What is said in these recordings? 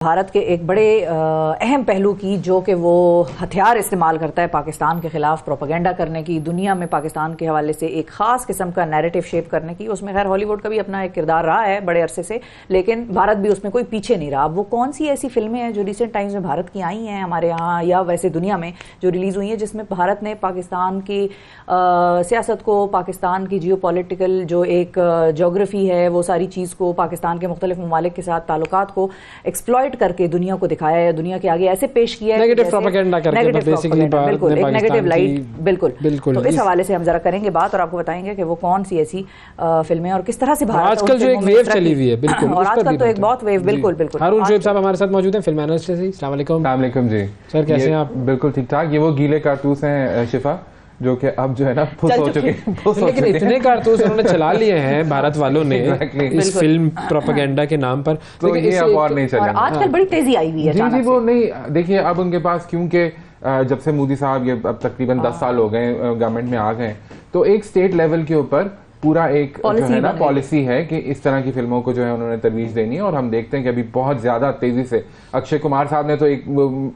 भारत के एक बड़े अहम पहलू की, जो कि वो हथियार इस्तेमाल करता है पाकिस्तान के खिलाफ प्रोपेगेंडा करने की, दुनिया में पाकिस्तान के हवाले से एक खास किस्म का नैरेटिव शेप करने की। उसमें खैर हॉलीवुड का भी अपना एक किरदार रहा है बड़े अरसे से, लेकिन भारत भी उसमें कोई पीछे नहीं रहा। वो कौन सी ऐसी फिल्में हैं जो रिसेंट टाइम्स में भारत की आई हैं हमारे यहाँ या वैसे दुनिया में जो रिलीज़ हुई हैं, जिसमें भारत ने पाकिस्तान की सियासत को, पाकिस्तान की जियोपॉलिटिकल जो एक जोग्राफी है, वो सारी चीज़ को, पाकिस्तान के मुख्तलिफ ममालिक के साथ ताल्लुकात को एक्सप्लॉइट करके दुनिया को दिखाया है, दुनिया के आगे ऐसे पेश किया है, नेगेटिव प्रोपेगेंडा करके, बेसिकली बिल्कुल एक नेगेटिव लाइट। बिल्कुल बिल्कुल तो इस हवाले से हम जरा करेंगे बात और आपको बताएंगे कि वो कौन सी ऐसी फिल्में और किस तरह से भारत आजकल जो एक वेव चली हुई है, बिल्कुल और आजकल तो एक बहुत वेव। बिल्कुल बिल्कुल हारून शोएब साहब हमारे साथ मौजूद हैं, फिल्म एनालिस्ट हैं। अस्सलाम वालेकुम जी सर, कैसे हैं आप? बिल्कुल ठीक ठाक। ये वो गीले कारतूस हैं शिफा, जो कि अब जो है ना फुस हो चुके हैं। लेकिन इतने कारतूस उन्होंने चला लिए हैं भारत वालों ने इस फिल्म प्रोपेगेंडा के नाम पर, तो ये अब और नहीं चलेंगे। आजकल बड़ी तेजी आई हुई है। जी वो नहीं, देखिए अब उनके पास, क्योंकि जब से मोदी साहब ये अब तकरीबन 10 साल हो गए गवर्नमेंट में आ गए, तो एक स्टेट लेवल के ऊपर पूरा एक जो है ना पॉलिसी है कि इस तरह की फिल्मों को जो है उन्होंने तरवीज देनी है। और हम देखते हैं कि अभी बहुत ज्यादा तेजी से अक्षय कुमार साहब ने तो एक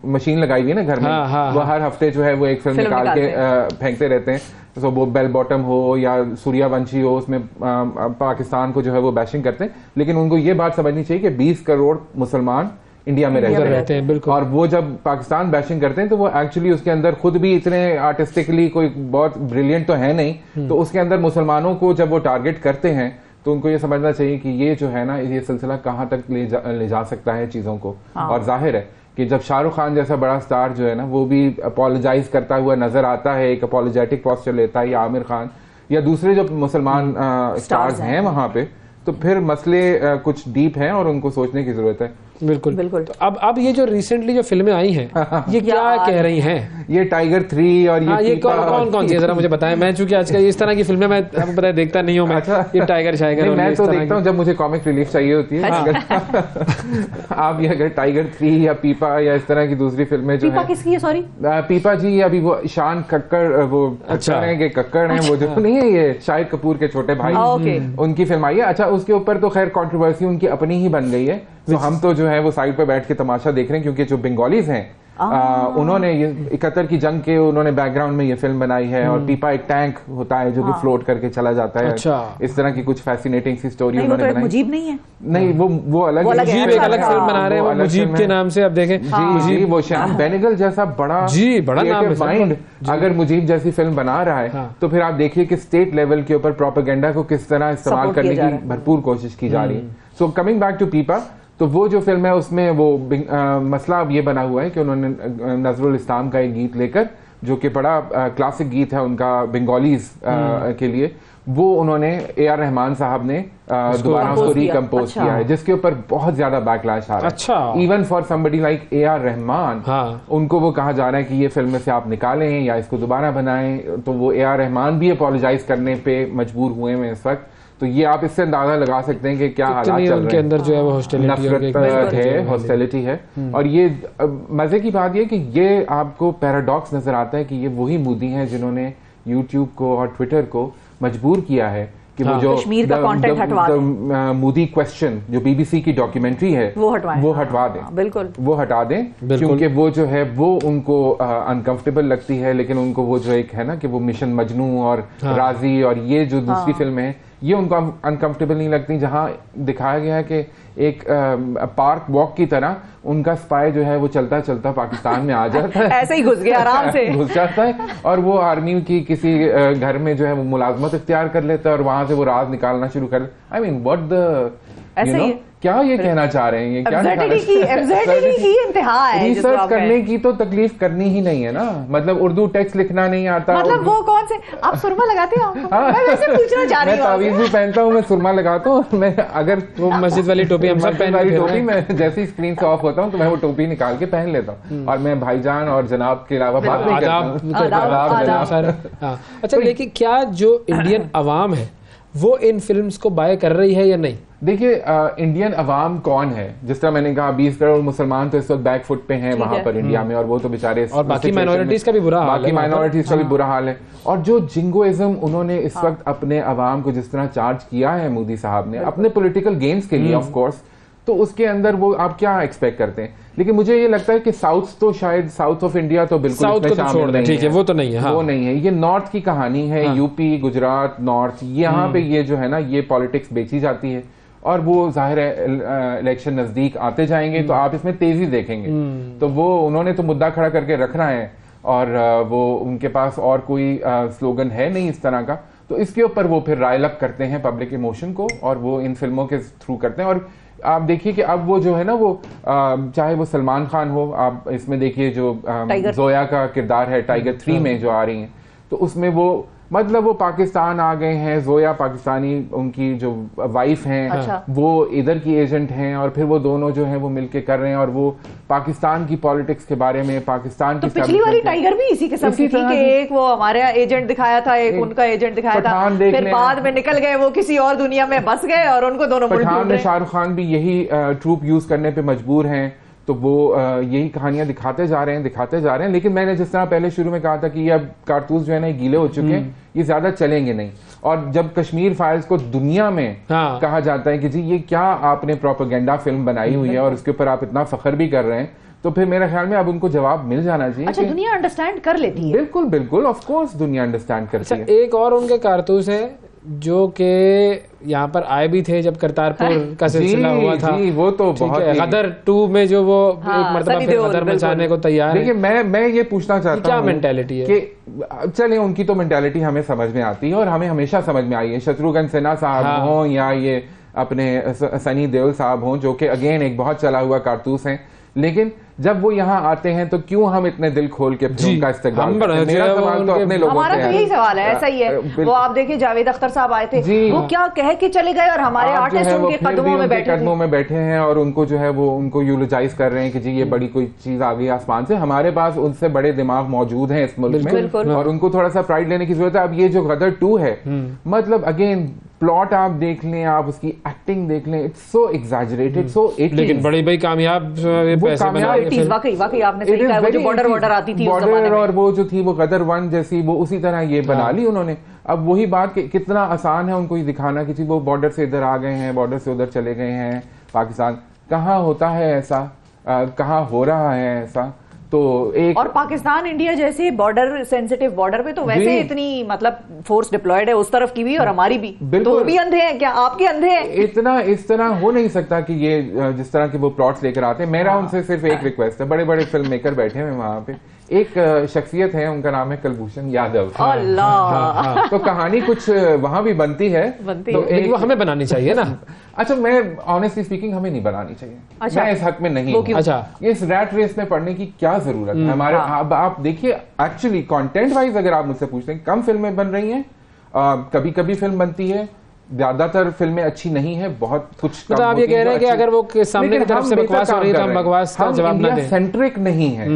मशीन लगाई हुई है ना घर में, वो हर हफ्ते जो है वो एक फिल्म निकाल के फेंकते रहते हैं। तो वो बेल बॉटम हो या सूर्यवंशी हो, उसमें पाकिस्तान को जो है वो बैशिंग करते हैं। लेकिन उनको ये बात समझनी चाहिए कि 20 करोड़ मुसलमान इंडिया में रहते हैं, बिल्कुल। और वो जब पाकिस्तान बैशिंग करते हैं तो वो एक्चुअली उसके अंदर खुद भी इतने आर्टिस्टिकली कोई बहुत ब्रिलियंट तो है नहीं, तो उसके अंदर मुसलमानों को जब वो टारगेट करते हैं तो उनको ये समझना चाहिए कि ये जो है ना, ये सिलसिला कहाँ तक ले जा सकता है चीजों को। और जाहिर है कि जब शाहरुख खान जैसा बड़ा स्टार जो है ना, वो भी अपोलोजाइज करता हुआ नजर आता है, एक अपोलोजेटिक पोस्चर लेता है, या आमिर खान या दूसरे जो मुसलमान स्टार्स हैं वहां पे, तो फिर मसले कुछ डीप हैं और उनको सोचने की जरूरत है। बिल्कुल बिल्कुल। तो अब ये जो रिसेंटली जो फिल्में आई हैं, ये क्या कह रही हैं? ये टाइगर 3 और ये कौन सी, जरा मुझे बताएं। मैं चूंकि आजकल इस तरह की फिल्में मैं आपको पता है देखता नहीं हूँ मैं। ये टाइगर शाइगर मैं तो देखता हूँ जब मुझे कॉमिक रिलीफ चाहिए होती है। आप ये अगर टाइगर 3 या पीपा या इस तरह की दूसरी फिल्में जो है, किसकी है? सॉरी, पीपा जी अभी वो ईशान कक्कड़, वो कक्कड़ हैं वो जो नहीं है, ये शाहिद कपूर के छोटे भाई, उनकी फिल्म आई है। अच्छा, उसके ऊपर तो खैर कंट्रोवर्सी उनकी अपनी ही बन गई है, तो हम तो जो है वो साइड पे बैठ के तमाशा देख रहे हैं, क्योंकि जो बंगालीज हैं उन्होंने ये 71 की जंग के उन्होंने बैकग्राउंड में ये फिल्म बनाई है। और पीपा एक टैंक होता है जो कि फ्लोट करके चला जाता है। अच्छा। इस तरह की कुछ फैसिनेटिंग सी स्टोरी उन्होंने बनाई। मुजीब नहीं है, नहीं वो अलग, मुजीब एक अलग फिल्म बना रहे हैं मुजीब के नाम से। अब देखें जी वो श्याम बेनेगल जैसा बड़ा नाम माइंड अगर मुजीब जैसी फिल्म बना रहा है, तो फिर आप देखिए कि स्टेट लेवल के ऊपर प्रोपेगेंडा को किस तरह इस्तेमाल करने की भरपूर कोशिश की जा रही है। सो कमिंग बैक टू पीपा, तो वो जो फिल्म है उसमें वो मसला अब ये बना हुआ है कि उन्होंने नजरुल इस्लाम का एक गीत लेकर, जो कि बड़ा क्लासिक गीत है उनका बंगालीज के लिए, वो उन्होंने AR रहमान साहब ने दोबारा उसको रिकम्पोज किया है, जिसके ऊपर बहुत ज्यादा बैकलैश आ रहा है। Even for somebody like AR Rahman, उनको वो कहा जा रहा है कि ये फिल्म में से आप निकालें या इसको दोबारा बनाएं। तो वो AR रहमान भी अपोलोजाइज करने पे मजबूर हुए हैं इस वक्त। तो ये आप इससे अंदाजा लगा सकते हैं कि क्या हालात चल रहे हैं। उनके अंदर जो है वो हॉस्टिलिटी है। और ये मजे की बात ये कि ये आपको पैराडॉक्स नजर आता है कि ये वही मोदी हैं जिन्होंने यूट्यूब को और ट्विटर को मजबूर किया है कि वो जो कश्मीर का कंटेंट हटवा दें, मोदी क्वेश्चन जो BBC की डॉक्यूमेंट्री है वो हटवा दें। बिल्कुल वो हटा दें, क्योंकि वो जो है वो उनको अनकंफर्टेबल लगती है। लेकिन उनको वो जो एक है ना कि वो मिशन मजनू और राजी और ये जो दूसरी फिल्म है, ये उनको अनकंफर्टेबल नहीं लगती, जहां दिखाया गया है कि एक पार्क वॉक की तरह उनका स्पाई जो है वो चलता चलता पाकिस्तान में आ जाता है। ऐसे ही घुस गया आराम से घुस जाता है, और वो आर्मी की किसी घर में जो है वो मुलाजमत इख्तियार कर लेता है और वहां से वो राज निकालना शुरू कर। आई मीन व्हाट द क्या ये कहना चाह रहे हैं? ये क्या रिसर्च करने की तो तकलीफ करनी ही नहीं है ना। मतलब उर्दू टेक्स्ट लिखना नहीं आता, मतलब वो कौन से आप सुरमा लगाते हो? मैं वैसे पूछना चाह रही हूं। मैं तावीज़ भी पहनता हूँ, मैं सुरमा लगाता हूँ। मैं अगर वो मस्जिद वाली टोपी हम सब पहन वाली टोपी, मैं जैसे स्क्रीन से ऑफ होता हूँ तो मैं वो टोपी निकाल के पहन लेता हूँ, और मैं भाईजान और जनाब के अलावा बात नहीं करता। अच्छा, लेकिन क्या जो इंडियन अवाम है वो इन फिल्म्स को बाय कर रही है या नहीं? देखिए, इंडियन अवाम कौन है? जिस तरह मैंने कहा 20 करोड़ मुसलमान तो इस वक्त बैक फुट पे हैं वहां पर इंडिया में, और वो तो बेचारे, और बाकी माइनॉरिटीज का भी बुरा हाल है, बाकी माइनॉरिटीज का भी बुरा हाल है। और जो जिंगोइज्म उन्होंने इस वक्त अपने अवाम को जिस तरह चार्ज किया है मोदी साहब ने अपने पॉलिटिकल गेम्स के लिए, ऑफ कोर्स, तो उसके अंदर वो आप क्या एक्सपेक्ट करते हैं। लेकिन मुझे ये लगता है कि साउथ तो शायद साउथ ऑफ इंडिया तो बिल्कुल इसमें शामिल नहीं है, ठीक है, वो तो नहीं है, हाँ। वो नहीं है, ये नॉर्थ की कहानी है, हाँ। यूपी, गुजरात, नॉर्थ, यहाँ पे ये जो है ना ये पॉलिटिक्स बेची जाती है और वो जाहिर है इलेक्शन नजदीक आते जाएंगे तो आप इसमें तेजी देखेंगे। तो वो उन्होंने तो मुद्दा खड़ा करके रखना है और वो उनके पास और कोई स्लोगन है नहीं इस तरह का, तो इसके ऊपर वो फिर राइल अप करते हैं पब्लिक इमोशन को और वो इन फिल्मों के थ्रू करते हैं। और आप देखिए कि अब वो जो है ना वो चाहे वो सलमान खान हो, आप इसमें देखिए जो जोया का किरदार है टाइगर 3 में जो आ रही हैं, तो उसमें वो मतलब वो पाकिस्तान आ गए हैं, जोया पाकिस्तानी उनकी जो वाइफ हैं, अच्छा। वो इधर की एजेंट हैं और फिर वो दोनों जो हैं वो मिलके कर रहे हैं और वो पाकिस्तान की पॉलिटिक्स के बारे में, पाकिस्तान की पिछली वाली टाइगर भी इसी किस्म की थी कि एक वो हमारे एजेंट दिखाया था, एक उनका एजेंट दिखाया था, फिर बाद में निकल गए वो किसी और दुनिया में बस गए और उनको दोनों पठान में शाहरुख खान भी यही ट्रूप यूज करने पे मजबूर हैं, तो वो यही कहानियां दिखाते जा रहे हैं। लेकिन मैंने जिस तरह पहले शुरू में कहा था कि ये अब कारतूस जो है ना गीले हो चुके हैं, ये ज्यादा चलेंगे नहीं। और जब कश्मीर फाइल्स को दुनिया में कहा जाता है कि जी ये क्या आपने प्रोपेगेंडा फिल्म बनाई हुई है और उसके ऊपर आप इतना फख्र भी कर रहे हैं, तो फिर मेरे ख्याल में अब उनको जवाब मिल जाना चाहिए। अच्छा, दुनिया अंडरस्टैंड कर लेती है। बिल्कुल बिल्कुल, ऑफ कोर्स दुनिया अंडरस्टैंड करती है। एक और उनके कारतूस है जो कि यहाँ पर आए भी थे जब करतारपुर का सिलसिला हुआ था। जी, वो तो बहुत गदर 2 में जो वो एक मर्तबा फिर गदर मचाने को तैयार है। देखिए मैं ये पूछना चाहता हूँ क्या मेंटालिटी है कि चले उनकी तो मेंटालिटी हमें समझ में आती है और हमें हमेशा समझ में आई है, शत्रुघ्न सिन्हा साहब हों या ये अपने सनी देओल साहब हों, जो कि अगेन एक बहुत चला हुआ कारतूस हैं, लेकिन जब वो यहाँ आते हैं तो क्यों हम इतने दिल खोल के उनका इस्तेमाल करते हैं? मेरा सवाल तो अपने लोगों हमारा तो यही सवाल है, ऐसा ही है। वो आप देखिए जावेद अख्तर साहब आए थे, वो क्या कह के चले गए और हमारे आर्टिस्ट उनके कदमों में बैठे हैं और उनको जो है वो उनको यूलोजाइज कर रहे हैं कि जी ये बड़ी कोई चीज आ गई आसमान से। हमारे पास उनसे बड़े दिमाग मौजूद हैं इस मुल्क में और उनको थोड़ा सा प्राइड लेने की जरूरत है। अब ये जो गदर 2 है, मतलब अगेन प्लॉट आप देख लें, आप उसकी एक्टिंग देख लें, it's so exaggerated, so 80s, लेकिन बड़ी भाई कामयाब वाकई आपने सही कहा, वो जो बॉर्डर आती थी बॉर्डर और वो जो थी वो गदर 1 जैसी, वो उसी तरह ये बना ली उन्होंने। अब वही बात कि कितना आसान है उनको ये दिखाना कि वो बॉर्डर से इधर आ गए हैं, बॉर्डर से उधर चले गए हैं। पाकिस्तान कहाँ होता है ऐसा, कहाँ हो रहा है ऐसा? तो एक और पाकिस्तान इंडिया जैसे बॉर्डर सेंसिटिव बॉर्डर पे तो वैसे इतनी मतलब फोर्स डिप्लॉयड है उस तरफ की भी और हमारी भी, तो वो भी अंधे हैं क्या? आपके अंधे हैं? इतना इस तरह हो नहीं सकता कि ये जिस तरह के वो प्लॉट्स लेकर आते हैं। मेरा उनसे सिर्फ एक रिक्वेस्ट है, बड़े बड़े फिल्म मेकर बैठे हैं वहां पे, एक शख्सियत है उनका नाम है कुलभूषण यादव। अल्लाह, तो कहानी कुछ वहां भी बनती है, तो एक वो हमें बनानी चाहिए ना। अच्छा, मैं ऑनेस्टली स्पीकिंग हमें नहीं बनानी चाहिए। अच्छा, मैं इस हक में नहीं हूं। अच्छा, इस रैट रेस में पढ़ने की क्या जरूरत है हमारे? आप देखिए एक्चुअली कंटेंट वाइज अगर आप मुझसे पूछते हैं, कम फिल्में बन रही हैं, कभी कभी फिल्म बनती है, ज्यादातर फिल्में अच्छी नहीं है, बहुत कुछ। तो आप ये कह रहे हैं कि अगर वो सामने की तरफ से बकवास हो रही है तो हम बकवास का जवाब ना दें। सेंट्रिक नहीं है,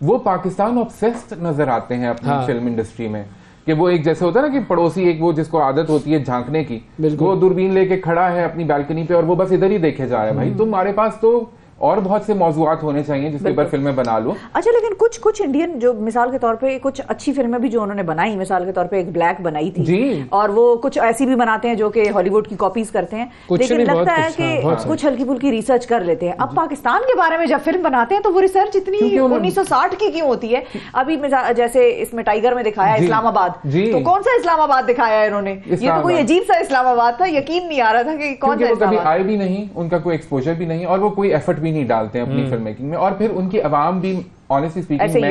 वो पाकिस्तान ऑब्सेस्ड नजर आते हैं अपनी फिल्म इंडस्ट्री में, कि वो एक जैसे होता है ना कि पड़ोसी एक वो जिसको आदत होती है झांकने की, वो दूरबीन लेके खड़ा है अपनी बालकनी पे और वो बस इधर ही देखे जा रहा है। भाई तुम्हारे पास तो और बहुत से मौजूआत होने चाहिए जिसके ऊपर फिल्में बना लो। अच्छा, लेकिन कुछ इंडियन जो मिसाल के तौर पे कुछ अच्छी फिल्में भी जो उन्होंने बनाई, मिसाल के तौर पे एक ब्लैक बनाई थी जी, और वो कुछ ऐसी भी बनाते हैं जो कि हॉलीवुड की कॉपीज करते हैं, लेकिन लगता है कि कुछ हल्की फुल्की रिसर्च कर लेते हैं। अब पाकिस्तान के बारे में जब फिल्म बनाते हैं तो वो रिसर्च इतनी 1960 की क्यों होती है? अभी जैसे इसमें टाइगर में दिखाया इस्लामाबाद, तो कौन सा इस्लामाबाद दिखाया है इन्होंने? ये तो कोई अजीब सा इस्लामाबाद था, यकीन नहीं आ रहा था कि कौन सा। कभी आए भी नहीं, उनका कोई एक्सपोजर भी नहीं और वो कोई एफर्ट भी नहीं डालते हैं अपनी फिल्म मेकिंग में। और फिर उनकी आवाम भी ऑनेस्टली स्पीकिंग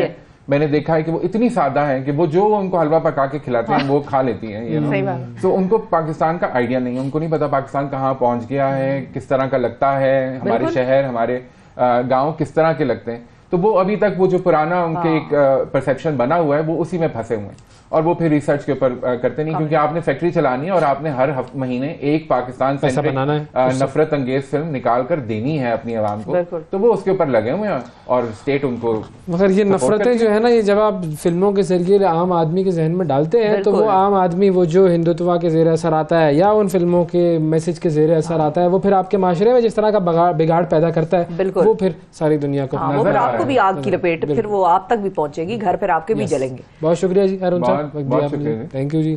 मैंने देखा है कि वो इतनी सादा है कि वो जो उनको हलवा पका के खिलाते हैं वो खा लेती हैं। तो उनको पाकिस्तान का आइडिया नहीं है, उनको नहीं पता पाकिस्तान कहाँ पहुंच गया है, किस तरह का लगता है, हमारे शहर हमारे गांव किस तरह के लगते हैं। तो वो अभी तक वो जो पुराना उनके एक परसेप्शन बना हुआ है वो उसी में फंसे हुए हैं और वो फिर रिसर्च के ऊपर करते नहीं, क्योंकि आपने फैक्ट्री चलानी है और आपने हर महीने एक पाकिस्तान से नफरत अंगेज फिल्म निकाल कर देनी है अपनी आवाम को, तो वो उसके ऊपर लगे हुए हैं और स्टेट उनको। मगर ये नफरतें जो है ना, ये जब आप फिल्मों के जरिए आम आदमी के जहन में डालते हैं तो वो आम आदमी वो जो हिंदुत्व के जेर असर आता है या उन फिल्मों के मैसेज के जेर असर आता है, वो फिर आपके माशरे में जिस तरह का बिगाड़ पैदा करता है वो फिर सारी दुनिया को नजर आपको भी आग की लपेट, फिर वो आप तक भी पहुंचेगी, घर पर आपके भी जलेंगे। बहुत शुक्रिया जी अरुण साहब, थैंक यू जी।